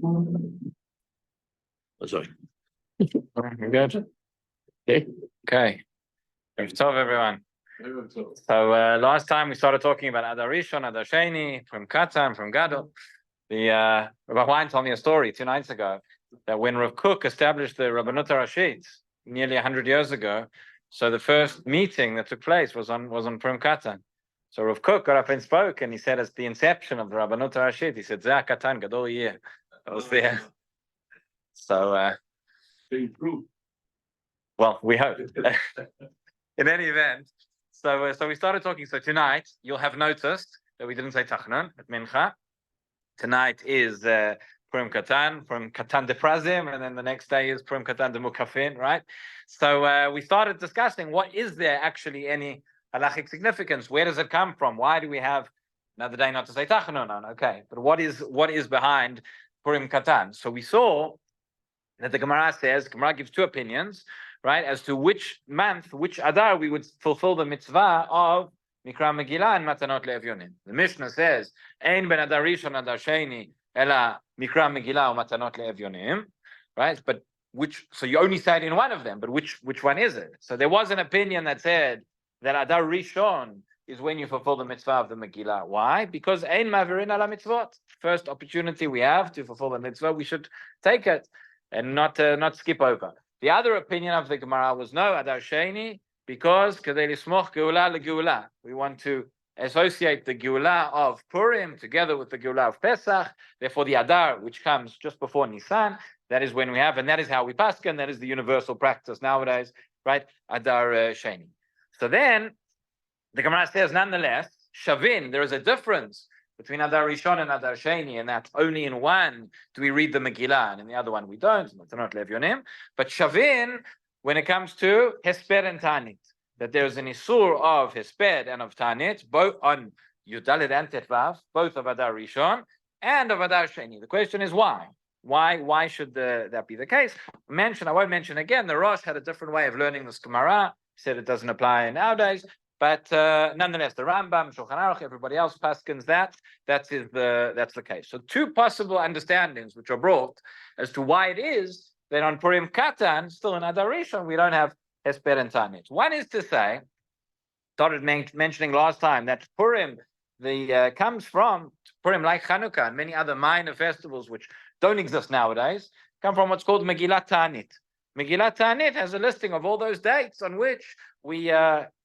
Oh, sorry. Good. Okay. Tov, everyone. So last time we started talking about Adar Rishon, Adar Sheni, from Katan, from Gadol. Rabbi Wein told me a story 2 nights ago that when Rav Kook established the Rabbanut Rashit nearly 100 years ago, so the first meeting that took place was on Purim Katan. So Rav Kook got up and spoke, and he said, as the inception of the Rabbanut Rashit, he said, "Zeh Katan Gadol Yeh." That was there. So, well, we hope. In any event, so we started talking. So tonight you'll have noticed that we didn't say Tachnun at Mincha. Tonight is Purim Katan, Purim Katan de Prazim, and then the next day is Purim Katan de Mukafin, right? So we started discussing, what is there actually any halachic significance? Where does it come from? Why do we have another day not to say Tachnun? Okay, but what is behind Purim Katan? So we saw that the Gemara gives 2 opinions, right, as to which month, which Adar we would fulfill the mitzvah of Mikra Megillah and Matanot Le'Evyonim. The Mishnah says, Ein ben Adar Rishon Adar Sheni ela Mikra Megillah or Matanot Le'Evyonim, right? But so you only say it in one of them, but which one is it? So there was an opinion that said that Adar Rishon is when you fulfill the mitzvah of the Megillah. Why? Because Ein Mavirin ala mitzvot. First opportunity we have to fulfill the mitzvah, we should take it and not skip over. The other opinion of the Gemara was no, Adar Sheni, because we want to associate the Geulah of Purim together with the Geulah of Pesach. Therefore, the Adar, which comes just before Nisan, that is when we have, and that is how we paskin, that is the universal practice nowadays, right? Adar Sheni. So then, the Gemara says, nonetheless, Shavin, there is a difference between Adar Rishon and Adar Sheni, and that's only in one do we read the Megillah, and in the other one we don't. But Shavin, when it comes to Hesper and Tanit, that there's an Isur of Hesper and of Tanit, both on Yudalit and Tetvav, both of Adar Rishon and of Adar Sheni. The question is why? Why should that be the case? I won't mention again, the Rosh had a different way of learning this Gemara. He said it doesn't apply nowadays. But nonetheless, the Rambam, Shulchan Aruch, everybody else paskins that's the case. So 2 possible understandings which are brought as to why it is that on Purim Katan, still in Adar Rishon, we don't have Hesper and Tanit. One is to say, started mentioning last time, that Purim comes from Purim, like Chanukah and many other minor festivals which don't exist nowadays, come from what's called Megillat Ta'anit. Megillat Ta'anit has a listing of all those dates on which we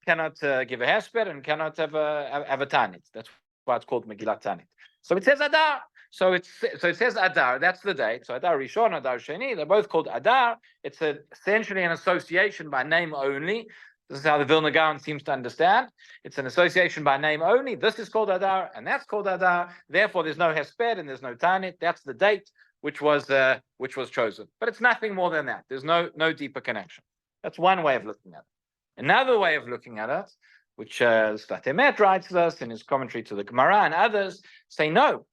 cannot give a Hesper and cannot have a Ta'anit. That's why it's called Megillat Ta'anit. So it says Adar. So it says Adar. That's the date. So Adar Rishon, Adar Sheni, they're both called Adar. It's essentially an association by name only. This is how the Vilna Gaon seems to understand. It's an association by name only. This is called Adar, and that's called Adar. Therefore, there's no Hesper and there's no Ta'anit. That's the date which was chosen. But it's nothing more than that. There's no deeper connection. That's one way of looking at it. Another way of looking at it, which Sfat Emet writes this in his commentary to the Gemara, and others say no.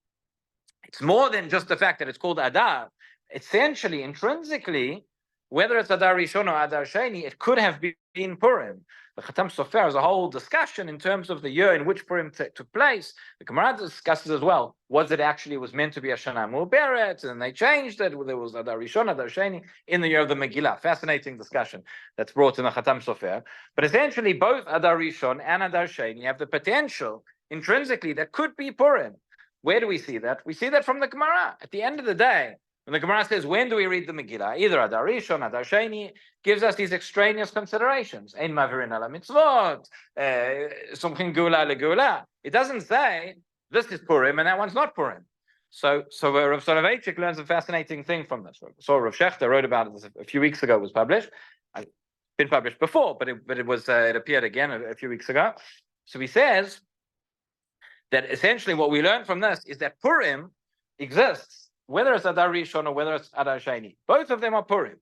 It's more than just the fact that it's called Adar. Essentially, intrinsically, whether it's Adar Rishon or Adar Sheni, it could have been Purim. The Katan Sofer has a whole discussion in terms of the year in which Purim took place. The Gemara discusses as well, was meant to be a Shana Mu'beret, and they changed it. There was Adar Rishon, Adar Sheni in the year of the Megillah. Fascinating discussion that's brought in the Katan Sofer. But essentially, both Adar Rishon and Adar Sheni have the potential, intrinsically, that could be Purim. Where do we see that? We see that from the Gemara. At the end of the day, when the Gemara says, when do we read the Megillah? Either Adar Rishon, Adar Sheni, gives us these extraneous considerations. Ein mavirin ala mitzvot, something geulah legeulah. It doesn't say, this is Purim and that one's not Purim. So Rav Soloveitchik learns a fascinating thing from this. So Rav Shechter wrote about it a few weeks ago, it was published. It's been published before, but it appeared again a few weeks ago. So he says that essentially what we learn from this is that Purim exists, whether it's Adar Rishon or whether it's Adar Sheni. Both of them are Purim.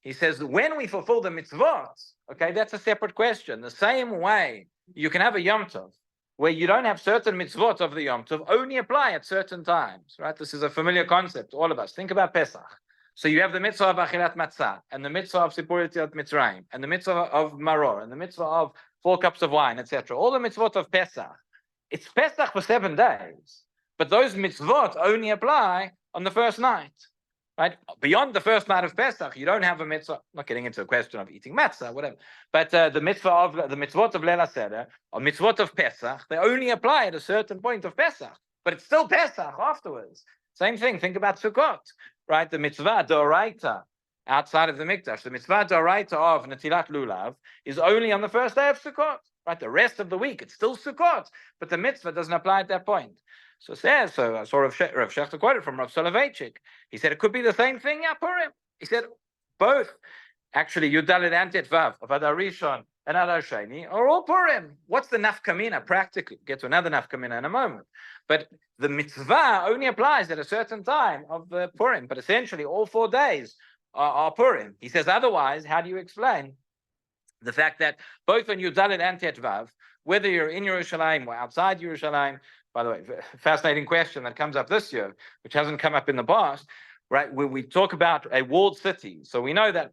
He says, when we fulfill the mitzvot, okay, that's a separate question. The same way you can have a Yom Tov, where you don't have certain mitzvot of the Yom Tov, only apply at certain times, right? This is a familiar concept, all of us. Think about Pesach. So you have the mitzvah of Achilat Matzah, and the mitzvah of Sipur Yetziat Mitzrayim, and the mitzvah of Maror, and the mitzvah of 4 cups of wine, etc. All the mitzvot of Pesach. It's Pesach for 7 days. But those mitzvot only apply on the first night. Right? Beyond the first night of Pesach, you don't have a mitzvah. I'm not getting into a question of eating matzah, whatever. But the mitzvot of Leil HaSeder, or mitzvot of Pesach, they only apply at a certain point of Pesach. But it's still Pesach afterwards. Same thing, think about Sukkot, right? The mitzvah d'oraita outside of the mikdash. The mitzvah d'oraita of Netilat Lulav is only on the first day of Sukkot, right? The rest of the week, it's still Sukkot, but the mitzvah doesn't apply at that point. So I saw Rav Shechter quoted from Rav Soloveitchik. He said it could be the same thing, Purim. He said both. Actually, Yudalit and Tetvav of Adar Rishon and Adar Sheni are all Purim. What's the nafkamina practically? We'll get to another nafkamina in a moment. But the mitzvah only applies at a certain time of Purim. But essentially, all 4 days are Purim. He says otherwise, how do you explain the fact that both on Yudalit and Tetvav, whether you're in Yerushalayim or outside Yerushalayim, by the way, fascinating question that comes up this year, which hasn't come up in the past, right? When we talk about a walled city. So we know that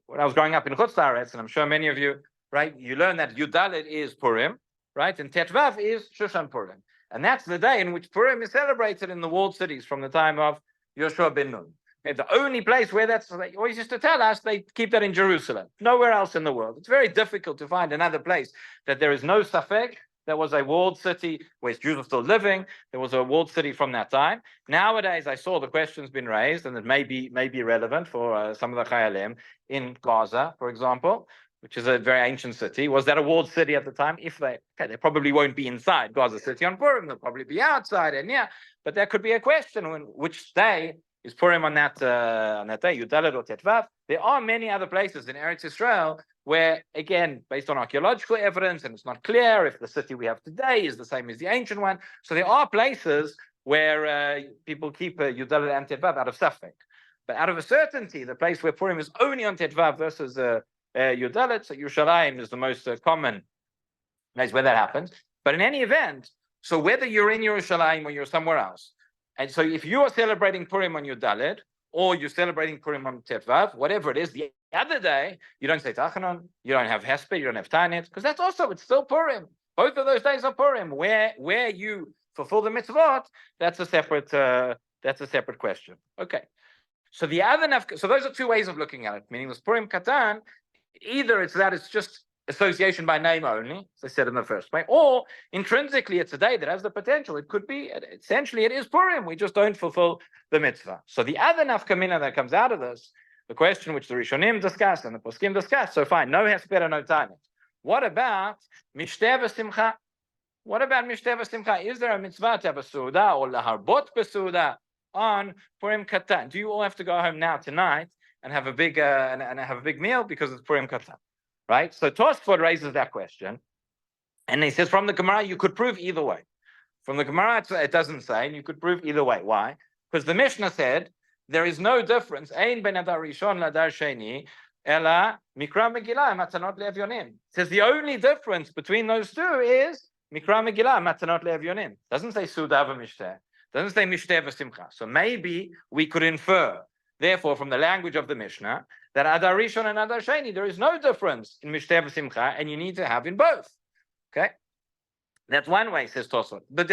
when I was growing up in Chutz La'aretz, and I'm sure many of you, right, you learn that Yudalit is Purim, right? And Tetvav is Shushan Purim. And that's the day in which Purim is celebrated in the walled cities from the time of Yoshua ben Nun. Okay, the only place where that's, they always used to tell us, they keep that in Jerusalem, nowhere else in the world. It's very difficult to find another place that there is no safek. There was a walled city where Jews were still living. There was a walled city from that time. Nowadays, I saw the question's been raised, and it may be relevant for some of the Chayalim in Gaza, for example, which is a very ancient city. Was that a walled city at the time? If they probably won't be inside Gaza City on Purim. They'll probably be outside, and but there could be a question when which day is Purim on that day, Yudalit or Tetvav. There are many other places in Eretz Yisrael where, again, based on archaeological evidence, and it's not clear if the city we have today is the same as the ancient one. So there are places where people keep Yudalit and Tetvav out of Safek. But out of a certainty, the place where Purim is only on Tetvav versus Yudalit, so Yerushalayim is the most common place where that happens. But in any event, so whether you're in Yerushalayim or you're somewhere else, and so if you are celebrating Purim on Yudalit, or you're celebrating Purim on Tetvav, whatever it is, the other day, you don't say Tachanon, you don't have Hesped, you don't have Tanit, because it's still Purim. Both of those days are Purim. Where you fulfill the mitzvot, that's a separate question. Okay. So those are 2 ways of looking at it, meaning this Purim Katan, either it's that it's just association by name only, as I said in the first way, or intrinsically it's a day that has the potential. It could be, essentially it is Purim, we just don't fulfill the mitzvah. So the other nafkamina that comes out of this, the question which the Rishonim discussed and the Poskim discussed, so fine, no Hesped, no Tanit. What about Mishteh v'Simcha? What about Mishteh v'Simcha? Is there a mitzvah to have a Suda or laharbot b'Suda on Purim Katan? Do you all have to go home now tonight and have a big meal because it's Purim Katan? Right? So Tosfot raises that question, and he says from the Gemara you could prove either way. From the Gemara it doesn't say, and you could prove either way. Why? Because the Mishnah said there is no difference. Ein ben Adar Rishon l'Adar Sheni ela Mikra Megillah matanot le'evyonim. Says the only difference between those two is Mikra Megillah matanot le'evyonim. Doesn't say Suda v'Mishteh. Doesn't say Mishteh v'Simcha. So maybe we could infer, therefore, from the language of the Mishnah, that Adar Rishon and Adar Sheni, there is no difference in Mishteh v'Simcha, and you need to have in both. Okay? That's one way, says Tosfot. But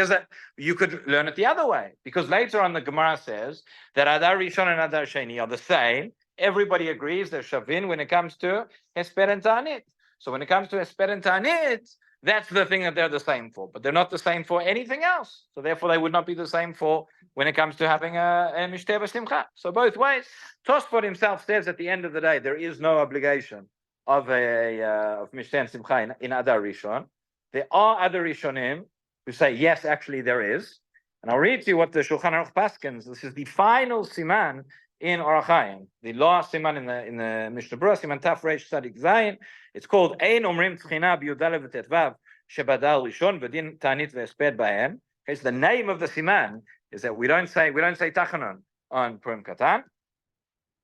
you could learn it the other way, because later on the Gemara says that Adar Rishon and Adar Sheni are the same. Everybody agrees they're Shavin when it comes to Hesped and Ta'anit. So when it comes to Hesped and Ta'anit, that's the thing that they're the same for, but they're not the same for anything else. So therefore, they would not be the same for when it comes to having a Mishteh v'Simcha. So both ways. Tosfot himself says at the end of the day, there is no obligation of Mishteh and Simcha in Adar Rishon. There are other Rishonim who say, yes, actually there is. And I'll read to you what the Shulchan Aruch paskins. This is the final siman in Orach Chaim, the last siman in the Mishnah Berurah, siman Taf Reish Tzadik Zayin. It's called Ein Omrim Tchina B'Yudalev V'Tetvav Shebadal Rishon V'Din Ta'anit V'Hesped B'Hem. Okay, so the name of the siman is that we don't say Tachanon on Purim Katan.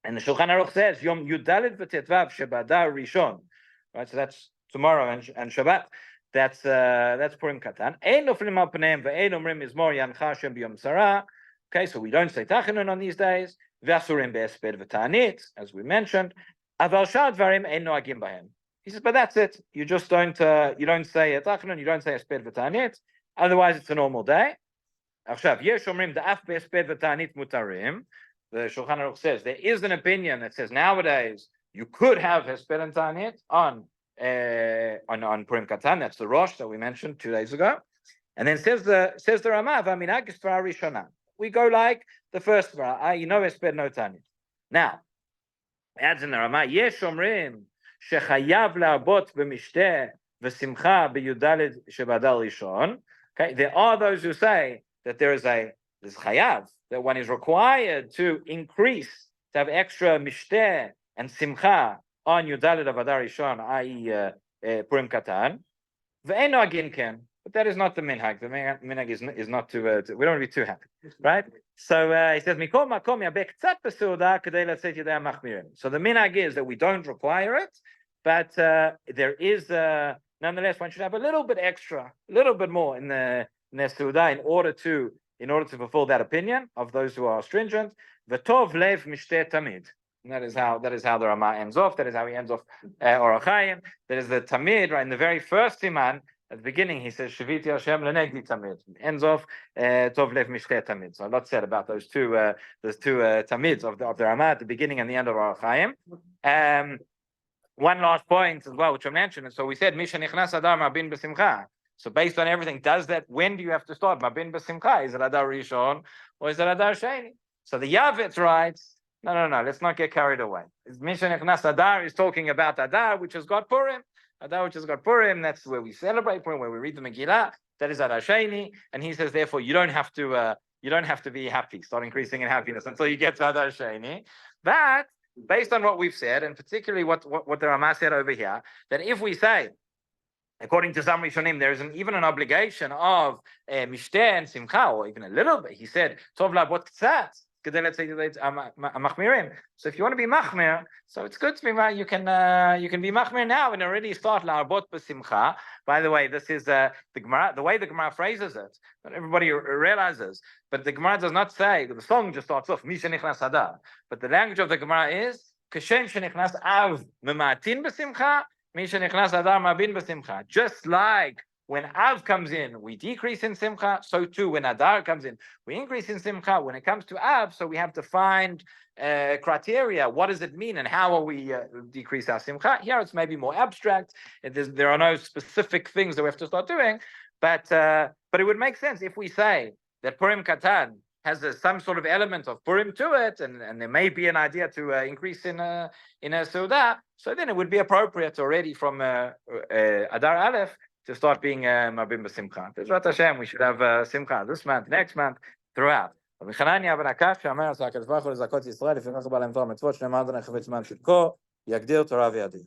And the Shulchan Aruch says Yom Yudalev V'Tetvav Shebadal Rishon. Right, so that's tomorrow and Shabbat. That's Purim Katan. Ein noflim al pneihem ve'ein omrim mizmor yancha Hashem b'yom tzara. Okay, so we don't say Tachanon on these days. V'asurim be'esped v'ta'anit, as we mentioned. Aval shar dvarim ein noagim b'hem. He says, but that's it. You just don't say Tachanon, you don't say esped v'ta'anit. Otherwise, it's a normal day. עכשיו, יש אומרים דאף בהספד ותענית מותרים. The Shulchan Aruch says there is an opinion that says nowadays you could have hesped and ta'anit on Purim Katan. That's the Rosh that we mentioned 2 days ago. And then says the Rama, v'minhag svara rishona. We go like the first svara, you know hesped no ta'anit. Now, adds in the Rama, yesh omrim shechayav la'abot b'mishteh v'simcha b'yudalid shebadal rishon. Okay, there are those who say that there's chayav, that one is required to increase, to have extra mishteh and simcha on Yudalid of Adar Rishon, i.e. Purim Katan. Ve'eno agin ken, but that is not the minhag. The minhag is not to, we don't want to be too happy, right? So he says, Mikol makom yabeh k'tzat b'seuda k'dei letzet yedei machmirim. So the minhag is that we don't require it, but there is, nonetheless, one should have a little bit extra, a little bit more in the seuda in order to fulfill that opinion of those who are stringent. V'tov lev mishteh tamid. And that is how the Rama ends off. That is how he ends off Orach Chaim. That is the tamid, right? In the very first siman, at the beginning, he says, Shiviti Hashem lenegdi tamid. Ends off tov lev mishteh tamid. So a lot said about those two tamids of the Rama at the beginning and the end of Orach Chaim. One last point as well, which I mentioned. So we said, Misha nichnas Adar mabin b'simcha. So based on everything, when do you have to start? Mabin b'simcha. Is it Adar Rishon or is it Adar Sheni? So the Yavetz writes, no, let's not get carried away. Misha nichnas Adar is talking about Adar, which has got Purim. Adar, which has got Purim, that's where we celebrate Purim, where we read the Megillah. That is Adar Sheni. And he says, therefore, you don't have to be happy, start increasing in happiness until you get to Adar Sheni. But based on what we've said, and particularly what the Rama said over here, that if we say, according to some Rishonim, there is even an obligation of mishteh and simcha, or even a little bit. He said, tov la'abot k'tzat, kedei letzeit machmirim. So if you want to be machmir, so it's good to be you can be machmir now and already start la'abot b'simcha. By the way, this is the Gemara. The way the Gemara phrases it, not everybody realizes, but the Gemara does not say. The song just starts off Misha nichnas Adar, but the language of the Gemara is Kashem shenichnas av mematin b'simcha. Just like when Av comes in, we decrease in Simcha, so too when Adar comes in, we increase in Simcha. When it comes to Av, so we have to find criteria. What does it mean and how are we decrease our Simcha? Here it's maybe more abstract. There are no specific things that we have to start doing, but it would make sense if we say that Purim Katan has some sort of element of Purim to it, and there may be an idea to increase in a Seudah, so then it would be appropriate already from Adar Aleph to start being Marbim B'Simcha. B'ezrat Hashem, we should have Simcha this month, next month, throughout. רבי חנניה בן עקשיא אומר, הקדוש ברוך הוא לזכות ישראל, לפיכך בא להם תורה מצוות, שנאמר אדוני חפץ זמן צדקו, יגדיר תורה וידיר.